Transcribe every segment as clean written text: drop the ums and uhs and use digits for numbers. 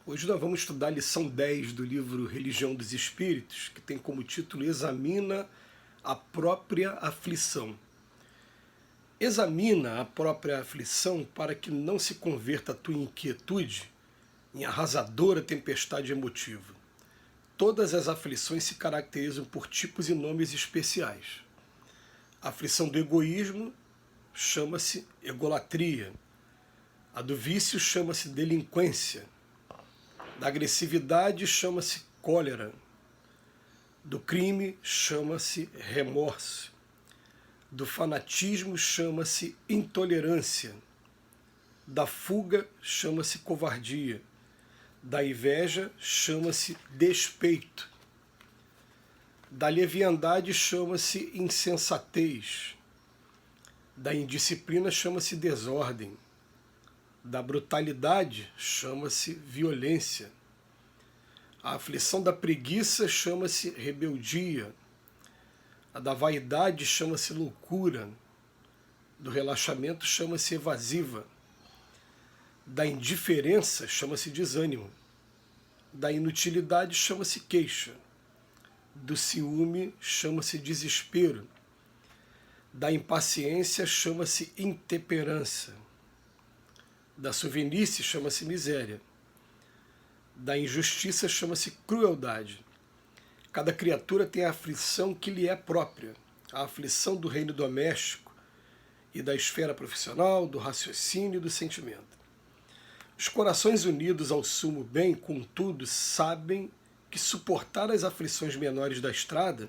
Hoje nós vamos estudar a lição 10 do livro Religião dos Espíritos, que tem como título Examina a própria aflição. Examina a própria aflição para que não se converta a tua inquietude em arrasadora tempestade emotiva. Todas as aflições se caracterizam por tipos e nomes especiais. A aflição do egoísmo chama-se egolatria. A do vício chama-se delinquência. Da agressividade chama-se cólera. Do crime chama-se remorso. Do fanatismo chama-se intolerância. Da fuga chama-se covardia. Da inveja chama-se despeito. Da leviandade chama-se insensatez. Da indisciplina chama-se desordem. Da brutalidade chama-se violência. A aflição da preguiça chama-se rebeldia. A da vaidade chama-se loucura. Do relaxamento chama-se evasiva. Da indiferença chama-se desânimo. Da inutilidade chama-se queixa. Do ciúme chama-se desespero. Da impaciência chama-se intemperança. Da sovinice chama-se miséria. Da injustiça chama-se crueldade. Cada criatura tem a aflição que lhe é própria, a aflição do reino doméstico e da esfera profissional, do raciocínio e do sentimento. Os corações unidos ao sumo bem, contudo, sabem que suportar as aflições menores da estrada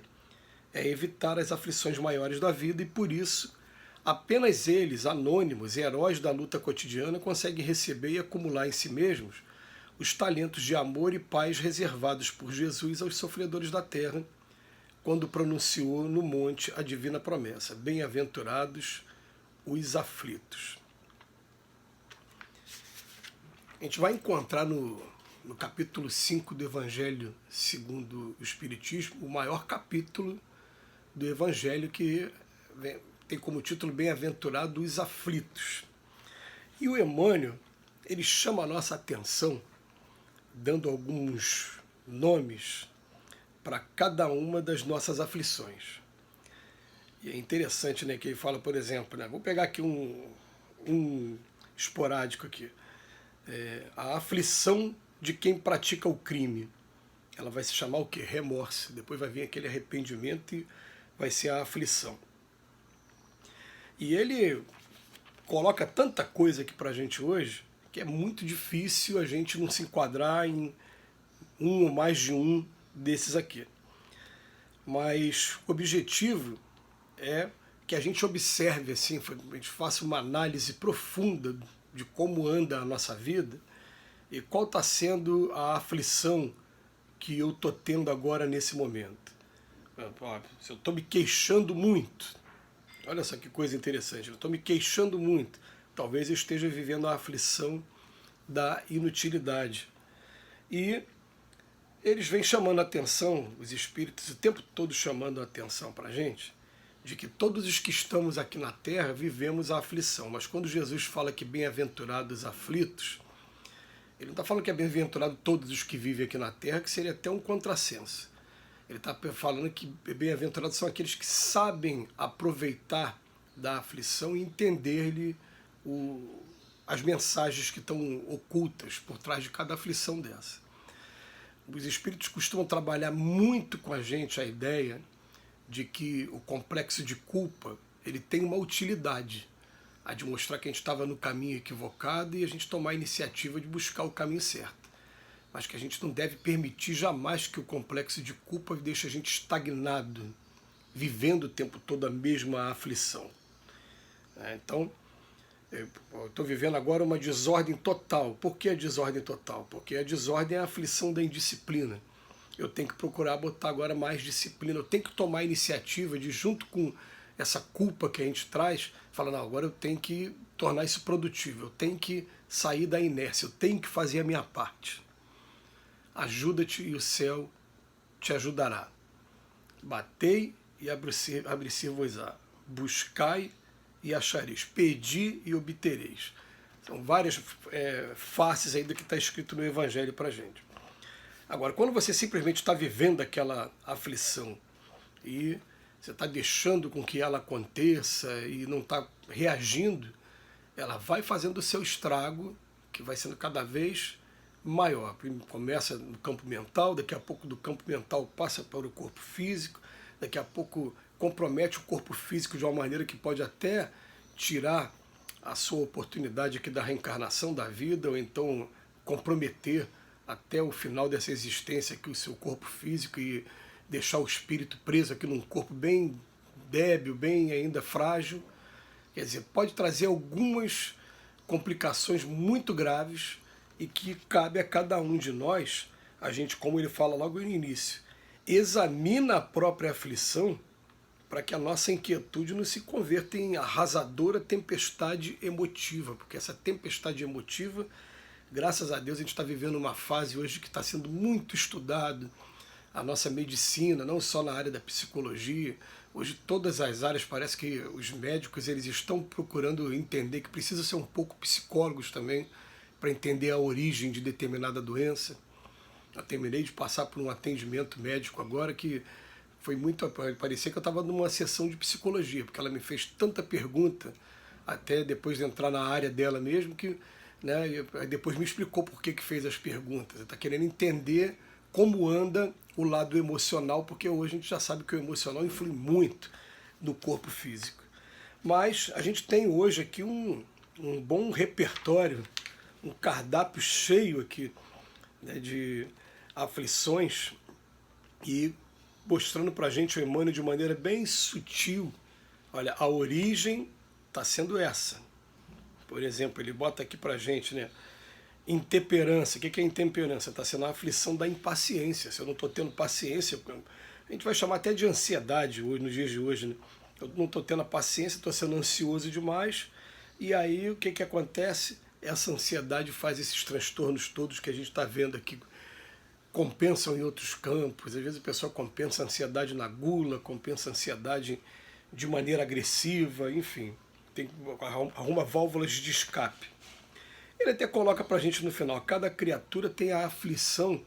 é evitar as aflições maiores da vida e, por isso, apenas eles, anônimos e heróis da luta cotidiana, conseguem receber e acumular em si mesmos os talentos de amor e paz reservados por Jesus aos sofredores da terra, quando pronunciou no monte a divina promessa: bem-aventurados os aflitos. A gente vai encontrar no capítulo 5 do Evangelho segundo o Espiritismo, o maior capítulo do Evangelho, que tem como título Bem-aventurado os aflitos. E o Emmanuel, ele chama a nossa atenção, dando alguns nomes para cada uma das nossas aflições. E é interessante, né, que ele fala, por exemplo, né, vou pegar aqui um esporádico aqui, a aflição de quem pratica o crime. Ela vai se chamar o quê? Remorso. Depois vai vir aquele arrependimento e vai ser a aflição. E ele coloca tanta coisa aqui para a gente hoje que é muito difícil a gente não se enquadrar em um ou mais de um desses aqui. Mas o objetivo é que a gente observe, assim, a gente faça uma análise profunda de como anda a nossa vida e qual está sendo a aflição que eu estou tendo agora nesse momento. Se eu estou me queixando muito, olha só que coisa interessante, eu estou me queixando muito, talvez eu esteja vivendo a aflição da inutilidade. E eles vêm chamando a atenção, os espíritos, o tempo todo chamando a atenção para a gente, de que todos os que estamos aqui na Terra vivemos a aflição. Mas quando Jesus fala que bem-aventurados os aflitos, ele não está falando que é bem-aventurado todos os que vivem aqui na Terra, que seria até um contrassenso. Ele está falando que bem-aventurados são aqueles que sabem aproveitar da aflição e entender-lhe as mensagens que estão ocultas por trás de cada aflição dessa. Os espíritos costumam trabalhar muito com a gente a ideia de que o complexo de culpa ele tem uma utilidade, a de mostrar que a gente estava no caminho equivocado e a gente tomar a iniciativa de buscar o caminho certo. Mas que a gente não deve permitir jamais que o complexo de culpa deixe a gente estagnado, vivendo o tempo todo a mesma aflição. Então, eu estou vivendo agora uma desordem total. Por que a desordem total? Porque a desordem é a aflição da indisciplina. Eu tenho que procurar botar agora mais disciplina, eu tenho que tomar a iniciativa de, junto com essa culpa que a gente traz, falar, não, agora eu tenho que tornar isso produtivo, eu tenho que sair da inércia, eu tenho que fazer a minha parte. Ajuda-te e o céu te ajudará. Batei e abri-se-vos-á. Buscai e achareis. Pedi e obtereis. Então, várias faces aí do que está escrito no Evangelho para a gente. Agora, quando você simplesmente está vivendo aquela aflição e você está deixando com que ela aconteça e não está reagindo, ela vai fazendo o seu estrago, que vai sendo cada vez maior. Começa no campo mental, daqui a pouco do campo mental passa para o corpo físico, daqui a pouco compromete o corpo físico de uma maneira que pode até tirar a sua oportunidade aqui da reencarnação da vida, ou então comprometer até o final dessa existência aqui o seu corpo físico e deixar o espírito preso aqui num corpo bem débil, bem ainda frágil. Quer dizer, pode trazer algumas complicações muito graves e que cabe a cada um de nós, a gente, como ele fala logo no início, examina a própria aflição para que a nossa inquietude não se converta em arrasadora tempestade emotiva, porque essa tempestade emotiva, graças a Deus, a gente está vivendo uma fase hoje que está sendo muito estudado, a nossa medicina, não só na área da psicologia. Hoje todas as áreas, parece que os médicos eles estão procurando entender que precisa ser um pouco psicólogos também para entender a origem de determinada doença. Eu terminei de passar por um atendimento médico agora que foi muito... parecia que eu estava numa sessão de psicologia, porque ela me fez tanta pergunta, até depois de entrar na área dela mesmo, que depois me explicou por que fez as perguntas. Está querendo entender como anda o lado emocional, porque hoje a gente já sabe que o emocional influi muito no corpo físico. Mas a gente tem hoje aqui um bom repertório, um cardápio cheio aqui, né, de aflições, e mostrando para a gente o Emmanuel de maneira bem sutil. Olha, a origem está sendo essa. Por exemplo, ele bota aqui para a gente, né? Intemperança. O que é intemperança? Está sendo a aflição da impaciência. Se eu não estou tendo paciência, a gente vai chamar até de ansiedade hoje, nos dias de hoje, né? Eu não estou tendo a paciência, estou sendo ansioso demais, e aí o que acontece? Essa ansiedade faz esses transtornos todos que a gente está vendo aqui, compensam em outros campos. Às vezes a pessoa compensa a ansiedade na gula, compensa a ansiedade de maneira agressiva, enfim, arruma válvulas de escape. Ele até coloca para a gente no final, cada criatura tem a aflição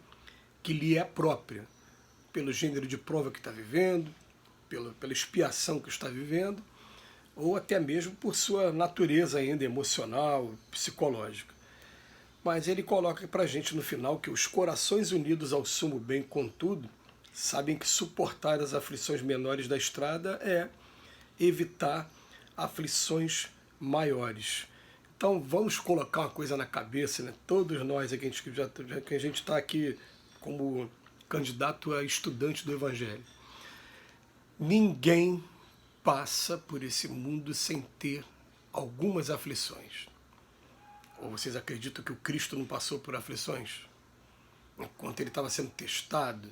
que lhe é própria, pelo gênero de prova que está vivendo, pela expiação que está vivendo, ou até mesmo por sua natureza ainda emocional, psicológica. Mas ele coloca para a gente no final que os corações unidos ao sumo bem, contudo, sabem que suportar as aflições menores da estrada é evitar aflições maiores. Então vamos colocar uma coisa na cabeça, né? Todos nós aqui, que a gente está aqui como candidato a estudante do Evangelho. Ninguém passa por esse mundo sem ter algumas aflições. Ou vocês acreditam que o Cristo não passou por aflições? Enquanto ele estava sendo testado,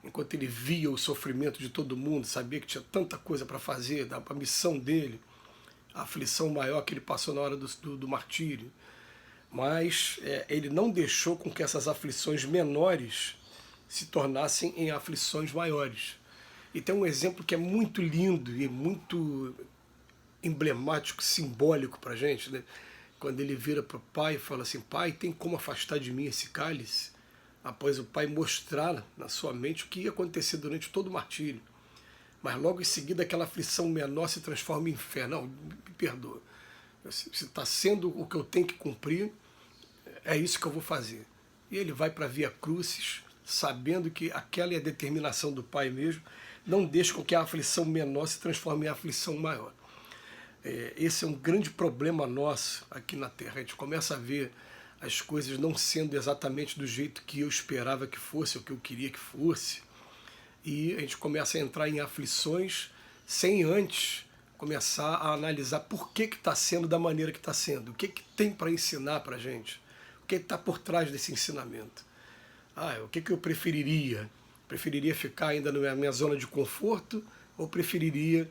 enquanto ele via o sofrimento de todo mundo, sabia que tinha tanta coisa para fazer, a missão dele, a aflição maior que ele passou na hora do martírio. Mas ele não deixou com que essas aflições menores se tornassem em aflições maiores. E tem um exemplo que é muito lindo e muito emblemático, simbólico para a gente, né? Quando ele vira para o pai e fala assim: pai, tem como afastar de mim esse cálice? Após o pai mostrar na sua mente o que ia acontecer durante todo o martírio. Mas logo em seguida aquela aflição menor se transforma em fé. Não, me perdoa. Se está sendo o que eu tenho que cumprir, é isso que eu vou fazer. E ele vai para a Via Crucis, sabendo que aquela é a determinação do pai mesmo, não deixa com que a aflição menor se transforme em aflição maior. Esse é um grande problema nosso aqui na Terra. A gente começa a ver as coisas não sendo exatamente do jeito que eu esperava que fosse, ou que eu queria que fosse, e a gente começa a entrar em aflições sem antes começar a analisar por que está sendo da maneira que está sendo, o que tem para ensinar para a gente, o que está por trás desse ensinamento. O que eu preferiria? Preferiria ficar ainda na minha zona de conforto, ou preferiria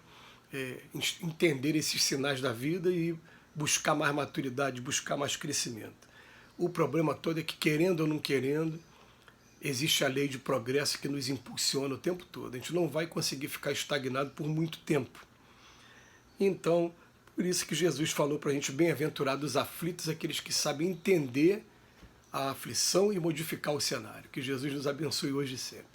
entender esses sinais da vida e buscar mais maturidade, buscar mais crescimento? O problema todo é que, querendo ou não querendo, existe a lei de progresso que nos impulsiona o tempo todo. A gente não vai conseguir ficar estagnado por muito tempo. Então, Por isso que Jesus falou para a gente, bem-aventurados os aflitos, aqueles que sabem entender a aflição e modificar o cenário. Que Jesus nos abençoe hoje e sempre.